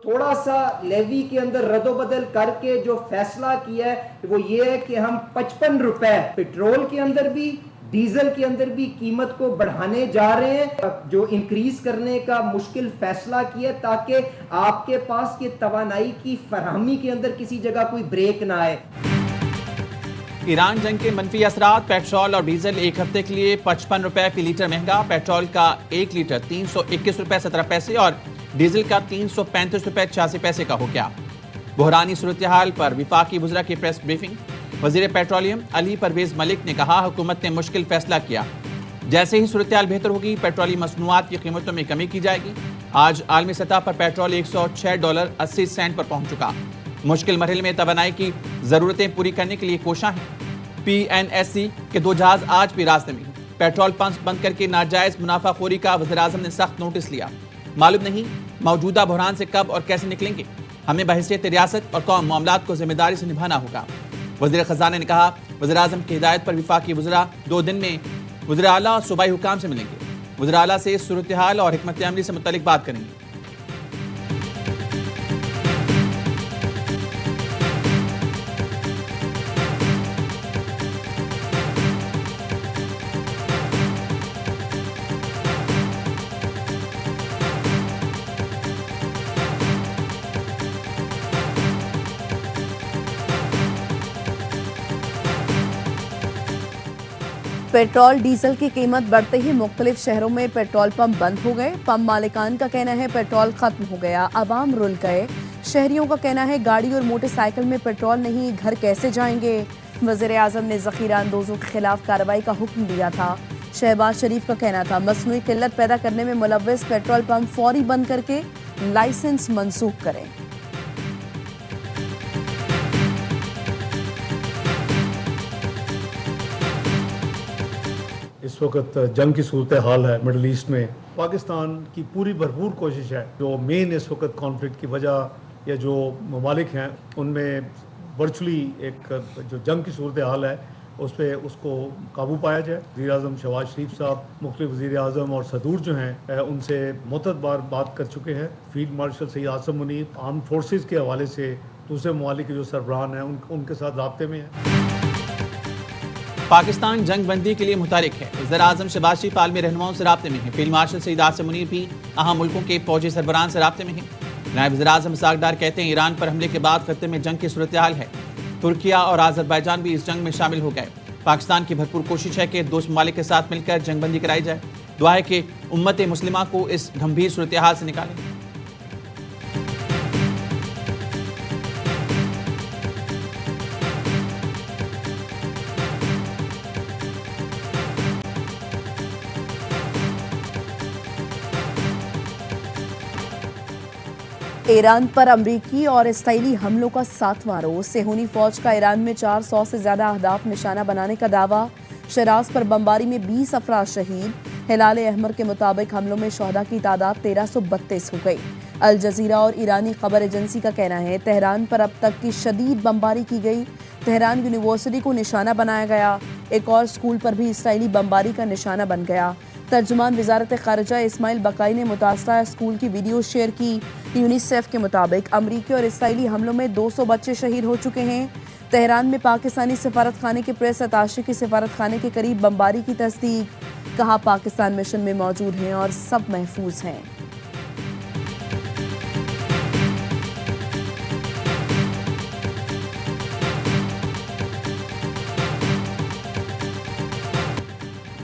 थोड़ा सा लेवी के अंदर रद्दोबदल करके जो फैसला किया है वो ये है कि हम 55 रुपए पेट्रोल के अंदर भी डीजल के अंदर भी कीमत को बढ़ाने जा रहे हैं, जो इंक्रीज करने का मुश्किल फैसला किया ताकि आपके पास ये तवानाई की फराहमी के अंदर किसी जगह कोई ब्रेक ना आए। ईरान जंग के मनफी असरात, पेट्रोल और डीजल एक हफ्ते के लिए 55 रुपए फी लीटर महंगा। पेट्रोल का 1 लीटर 321 रुपए 17 पैसे और डीजल का 335 रुपए 86 पैसे का हो गया। बुहरानी सूरत हाल पर वफाकी वज़रा की प्रेस ब्रीफिंग। वज़ीर पेट्रोलियम अली परवेज मलिक ने कहा, हुकूमत ने मुश्किल फैसला किया, जैसे ही सूरत हाल बेहतर होगी पेट्रोलियम मसनूआत की कीमतों में कमी की जाएगी। आज आलमी सतह पर पेट्रोल $106.80 पर पहुंच चुका। मुश्किल मरहले में तवानाई की जरूरतें पूरी करने के लिए कोशा है। PNSC के 2 जहाज आज भी रास्ते में। पेट्रोल पंप बंद करके नाजायज मुनाफाखोरी का वज़ीर आज़म ने सख्त नोटिस लिया। मालूम नहीं मौजूदा बहरान से कब और कैसे निकलेंगे। हमें बहैसियत रियासत और कौम मामलात को जिम्मेदारी से निभाना होगा। वज़ीर ख़जाना ने कहा, वज़ीर आज़म की हिदायत पर वफाकी वज़रा 2 दिन में वज़ीर आला और सूबाई हुकाम से मिलेंगे। वज़ीर आला से सूरत हाल और हिकमत अमली से मुतल्लिक बात करेंगे। पेट्रोल डीजल की कीमत बढ़ते ही मुख्तलिफ शहरों में पेट्रोल पंप बंद हो गए। पंप मालिकान का कहना है पेट्रोल खत्म हो गया, अवाम रुल गए। शहरियों का कहना है गाड़ी और मोटरसाइकिल में पेट्रोल नहीं, घर कैसे जाएंगे। वज़ीर आज़म ने ज़ख़ीरा अंदोज़ों के खिलाफ कार्रवाई का हुक्म दिया था। शहबाज शरीफ का कहना था मसनूई किल्लत पैदा करने में मुलव्वस पेट्रोल पंप फौरी बंद करके लाइसेंस मनसूख करें। इस वक्त जंग की सूरत हाल है मिडल ईस्ट में। पाकिस्तान की पूरी भरपूर कोशिश है, जो मेन इस वक्त कॉन्फ्लिक्ट की वजह या जो ममालिक हैं उनमें वर्चुअली एक जो जंग की सूरत हाल है उस पर उसको काबू पाया जाए। वज़ीर आज़म शहबाज शरीफ साहब मुख्तलिफ वज़ीर आज़म और सदूर जो हैं उनसे मुतअद्दिद बार बात कर चुके हैं। Field marshal Syed Asim Munir arm forces के हवाले से दूसरे ममालिक के जो सरबराहान हैं उनके साथ राब्ते में है। पाकिस्तान जंग बंदी के लिए मुतारिक है। वज़ीर आज़म शहबाज शरीफ आलमी रहनुमाओं से राब्ते में है। फील्ड मार्शल सैयद आसिम मुनीर भी अहम मुल्कों के फौजी सरबराहान से राब्ते में है। नायब वज़ीर आज़म इसहाक डार कहते हैं ईरान पर हमले के बाद खत्ते में जंग की सूरत हाल है। तुर्किया और आज़रबाईजान भी इस जंग में शामिल हो गए। पाकिस्तान की भरपूर कोशिश है कि दोस्त ममालिक के साथ मिलकर जंग बंदी कराई जाए। दुआ है कि उम्मत मुस्लिमा को इस गंभीर सूरत हाल से निकालें। ईरान पर अमरीकी और इसराइली हमलों का 7वां रोज। सेहूनी फौज का ईरान में 400 से ज्यादा अहदाफ निशाना बनाने का दावा। शराज पर बमबारी में 20 अफराद शहीद। हिलाल अहमर के मुताबिक हमलों में शहदा की तादाद 1332 हो गई। अल जजीरा और ईरानी खबर एजेंसी का कहना है तेहरान पर अब तक की शदीद बमबारी की गई। तेहरान यूनिवर्सिटी को निशाना बनाया गया। एक और स्कूल पर भी इसराइली बमबारी का निशाना बन गया। तर्जुमान वजारत खारजा इस्माइल बकाई ने मुतासरा स्कूल की वीडियो शेयर की। यूनिसेफ के मुताबिक अमरीकी और इसराइली हमलों में 200 बच्चे शहीद हो चुके हैं। तेहरान में पाकिस्तानी सफारत खाने के प्रेस अताशे के सफारत खाने के करीब बमबारी की तस्दीक। कहा पाकिस्तान मिशन में मौजूद हैं और सब महफूज हैं।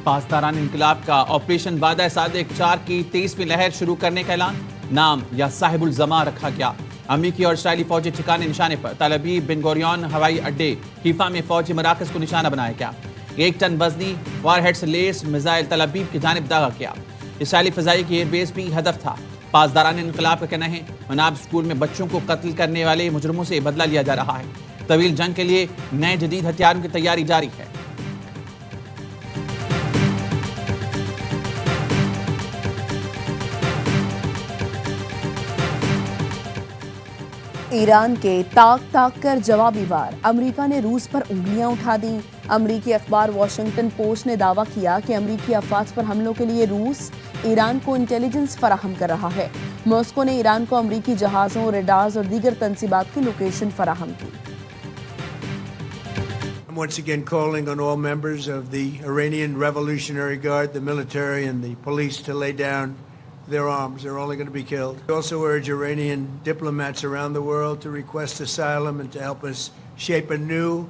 पासदारान इनकलाब का ऑपरेशन वादा सादिक 4 की 23वीं लहर शुरू करने का ऐलान। नाम या साहिबुल जमा रखा गया। अमरीकी और इसराइली फौजी ठिकाने निशाने पर तल अबीब बिन गोरियन हवाई अड्डे हीफा में फौजी मराकज को निशाना बनाया गया। 1 टन वजनी वारहेड से लेस मिसाइल तल अबीब की जानिब दागा किया। इसराइली फजाई की एयरबेस भी हदफ था। पासदारान इनकलाब का कहना है मनाब स्कूल में बच्चों को कत्ल करने वाले मुजरमों से बदला लिया जा रहा है। तवील जंग के लिए नए जदीद हथियारों की तैयारी जारी है। ईरान के ताक ताक कर जवाबी वार। अमेरिका ने रूस पर उंगलियां उठा दी। अमरीकी अखबार वॉशिंगटन पोस्ट ने दावा किया कि अमरीकी अफवाज पर हमलों के लिए रूस ईरान को इंटेलिजेंस फराहम कर रहा है। मॉस्को ने ईरान को अमरीकी जहाजों, रेडार्स और दीगर तंसीबात की लोकेशन फराहम की। I'm once again calling on all members of the Iranian Revolutionary Guard, the military and the police to lay down their arms. They're only going to be killed. We also urge Iranian diplomats around the world to request asylum and to help us shape a new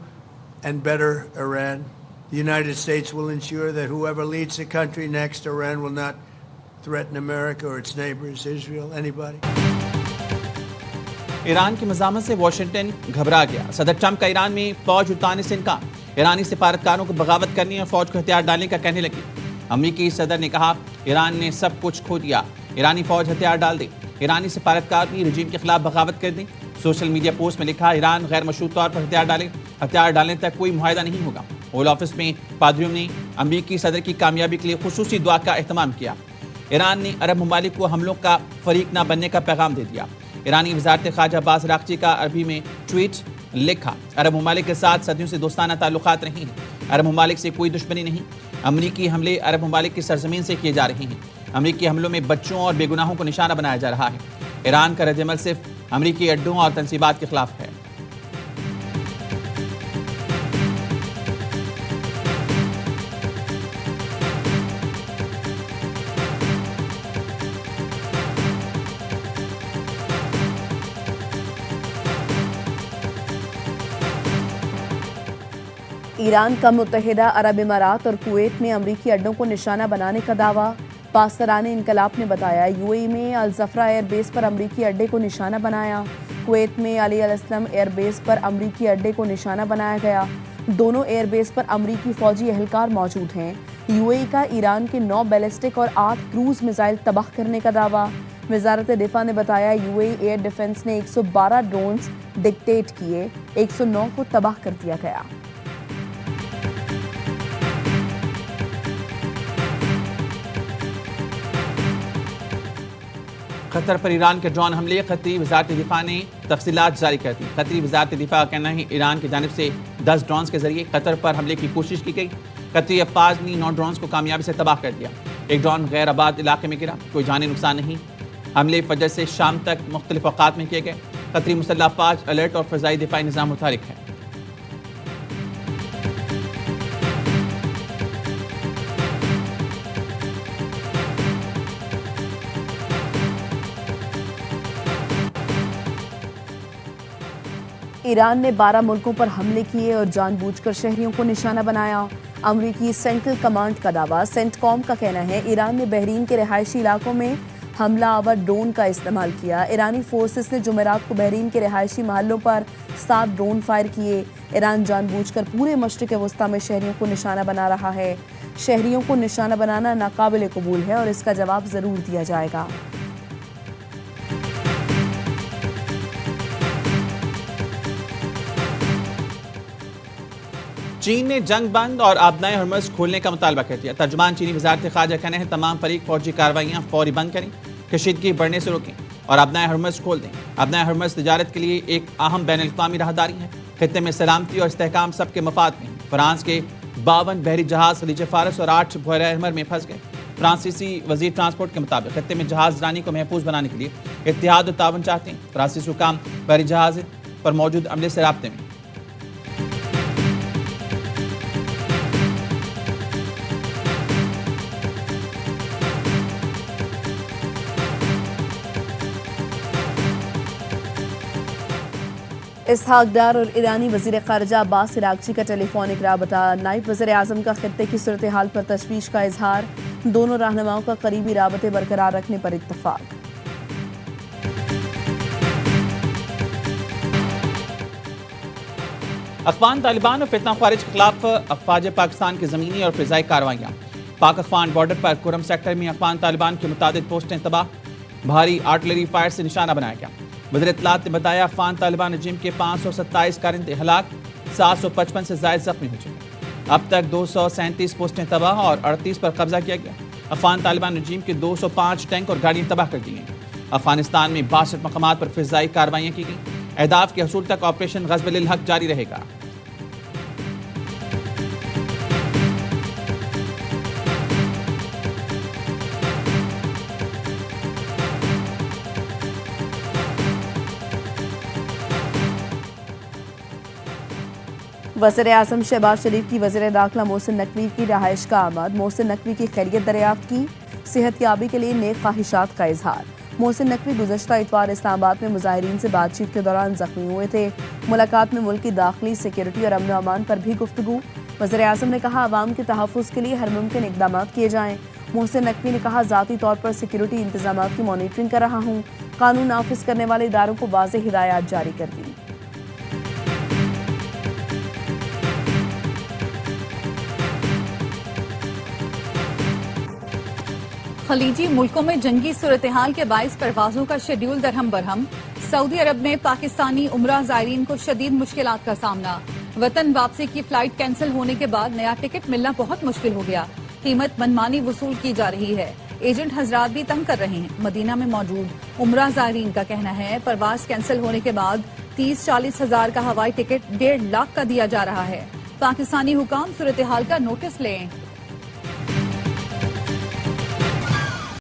and better Iran. The United States will ensure that whoever leads the country next, Iran will not threaten America or its neighbors, Israel, anybody. Iran की मज़ामत से Washington घबरा गया। सदर Trump का Iran में फौज उतारने से इनकार, ईरानी सिफारतकारों को बगावत करने और फौज को हथियार डालने का कहने लगी। अमरीकी सदर ने कहा, ईरान ने सब कुछ खो दिया, ईरानी फौज हथियार डाल दे, ईरानी सिफारतकार भी रजीम के खिलाफ बगावत कर दें। सोशल मीडिया पोस्ट में लिखा, ईरान गैर मशरूत तौर पर हथियार डाले, हथियार डालने तक कोई मुआहदा नहीं होगा। ओवल ऑफिस में पादरियों ने अमरीकी सदर की कामयाबी के लिए खुसूसी दुआ का एहतमाम किया। ईरान ने अरब ममालिक को हमलों का फरीक न बनने का पैगाम दे दिया। ईरानी वज़ारत ख़ारजा अब्बास अराग़ची का अरबी में ट्वीट लिखा, अरब ममालिक के साथ सदियों से दोस्ताना ताल्लुकात नहीं हैं, अरब ममालिक से कोई दुश्मनी नहीं। अमरीकी हमले अरब ममालिक की सरजमीन से किए जा रहे हैं। अमरीकी हमलों में बच्चों और बेगुनाहों को निशाना बनाया जा रहा है। ईरान का रद्द-ए-अमल सिर्फ अमरीकी अड्डों और तंसीबात के खिलाफ है। ईरान का मुत्तहिदा अरब इमारात और कुवैत में अमरीकी अड्डों को निशाना बनाने का दावा। पासरान इनकलाब ने बताया, यूएई में अल ज़फ़रा एयरबेस पर अमरीकी अड्डे को निशाना बनाया। कुवैत में अली अल अस्लम एयरबेस पर अमरीकी अड्डे को निशाना बनाया गया। दोनों एयरबेस पर अमरीकी फौजी एहलकार मौजूद हैं। यूएई का ईरान के 9 बैलिस्टिक और 8 क्रूज मिसाइल तबाह करने का दावा। वजारत दिफा ने बताया, यूएई एयर डिफेंस ने 112 ड्रोन्स डिक्टेट किए, 109 को तबाह कर दिया गया। कतर पर ईरान के ड्रोन हमले, कतरी वज़ारत दिफा ने तफसीलात जारी कर दी। कतरी वज़ारत दिफा का कहना है, ईरान की जानिब से 10 ड्रोन्स के जरिए कतर पर हमले की कोशिश की गई। कतरी अफवाज ने 9 ड्रोन्स को कामयाबी से तबाह कर दिया। एक ड्रोन गैर आबाद इलाके में गिरा, कोई जानी नुकसान नहीं। हमले फजर से शाम तक मुख्तलिफ औकात में किए गए। कतरी मुसल्लह अफवाज अलर्ट और फ़ज़ाई दिफाई निज़ाम मुतहरिक है। ईरान ने 12 मुल्कों पर हमले किए और जानबूझकर शहरियों को निशाना बनाया। अमरीकी सेंट्रल कमांड का दावा। सेंटकॉम का कहना है, ईरान ने बहरीन के रिहायशी इलाकों में हमला आवर ड्रोन का इस्तेमाल किया। ईरानी फोर्सेस ने जुमेरात को बहरीन के रिहायशी महलों पर 7 ड्रोन फायर किए। ईरान जानबूझकर पूरे मशरिक़ वस्ता में शहरियों को निशाना बना रहा है। शहरियों को निशाना बनाना नाकाबिल कबूल है और इसका जवाब ज़रूर दिया जाएगा। चीन ने जंग बंद और आबनाए हरमज़ खोलने का मुतालबा कर दिया। तर्जुमान चीनी वज़ारत ख़ारजा कहना है, तमाम फरीक फौजी कार्रवाइयाँ फौरी बंद करें, कशीदगी बढ़ने से रोकें और आबनाए हरमज़ खोल दें। आबनाए हरमज़ तिजारत के लिए एक अहम बैनुल-अक़वामी राहदारी है। खित्ते में सलामती और इस्तेहकाम सबके मफाद में। फ्रांस के 52 बहरी जहाज़ खलीज फ़ारस और 8 बहर अहमर में फंस गए। फ्रांसीसी वज़ीर ट्रांसपोर्ट के मुताबिक खित्ते में जहाज़ रानी को महफूज बनाने के लिए इत्तेहाद और तावन चाहते हैं। फ्रांसीसी हुकाम बहरी जहाज़ पर मौजूद अमले से राब्ते में। इसहाक डार और ईरानी वज़ीर ख़ारजा अब्बास अराग़ची का टेलीफोनिक राबता। नायब वज़ीर आज़म का खित्ते की सूरत हाल पर तशवीश का इजहार। दोनों रहनुमाओं का करीबी राबते बरकरार रखने पर इत्तफ़ाक़। अफ़गान तालिबान और फितना ख़वारिज के खिलाफ अफ़वाज पाकिस्तान की ज़मीनी और फ़िज़ाई कार्रवाइयाँ। पाक अफ़गान बॉर्डर पर कुरम सेक्टर में अफ़गान तालिबान की मुतादिद पोस्टें तबाह, भारी आर्टिलरी फायर से निशाना बनाया गया। वज़ीर इत्तलात ने बताया, अफ़गान तालिबान रजीम के 527 कारिंदे हलाक, 755 से ज़ायद ज़ख्मी हो चुके। अब तक 237 पोस्टें तबाह और 38 पर कब्जा किया गया। अफ़गान तालिबान रजीम के 205 टैंक और गाड़ियाँ तबाह कर दी गई। अफ़गानिस्तान में 62 मकामात पर फ़िज़ाई कार्रवाइयाँ की गई। अहदाफ के हसूल तक ऑपरेशन ग़ज़ब-ए-हक़ जारी रहेगा। वज़ीर आज़म शहबाज शरीफ की वज़ीर दाखिला मोहसिन नकवी की रहायश का आमद। मोहसिन नकवी की खैरियत दरियाफ्त की, सेहतयाबी के लिए नेक ख्वाहिशात का इजहार। मोहसिन नकवी गुज़श्ता इतवार इस्लामाबाद में मुजाहिरीन से बातचीत के दौरान जख्मी हुए थे। मुलाकात में मुल्क की दाखिली सिक्योरिटी और अमन व अमान पर भी गुफ्तगू। वज़ीर आज़म ने कहा अवाम के तहफ़्फ़ुज़ के लिए हर मुमकिन इक़दाम किए जाएँ। मोहसिन नकवी ने कहा ज़ाती तौर पर सिक्योरिटी इंतजाम की मॉनिटरिंग कर रहा हूँ। कानून नाफिज करने वाले इदारों को वाज़ेह हिदायत जारी कर दी। खलीजी मुल्कों में जंगी सूरत हाल के बाइस परवाजों का शेड्यूल दरहम बरहम। सऊदी अरब में पाकिस्तानी उमरा ज़ायरीन को शदीद मुश्किलात का सामना। वतन वापसी की फ्लाइट कैंसिल होने के बाद नया टिकट मिलना बहुत मुश्किल हो गया। कीमत मनमानी वसूल की जा रही है। एजेंट हजरात भी तंग कर रहे हैं। मदीना में मौजूद उमरा ज़ायरीन का कहना है परवाज कैंसिल होने के बाद 30-40 हजार का हवाई टिकट 1.5 लाख का दिया जा रहा है। पाकिस्तानी हुकाम सूरत हाल का नोटिस लें।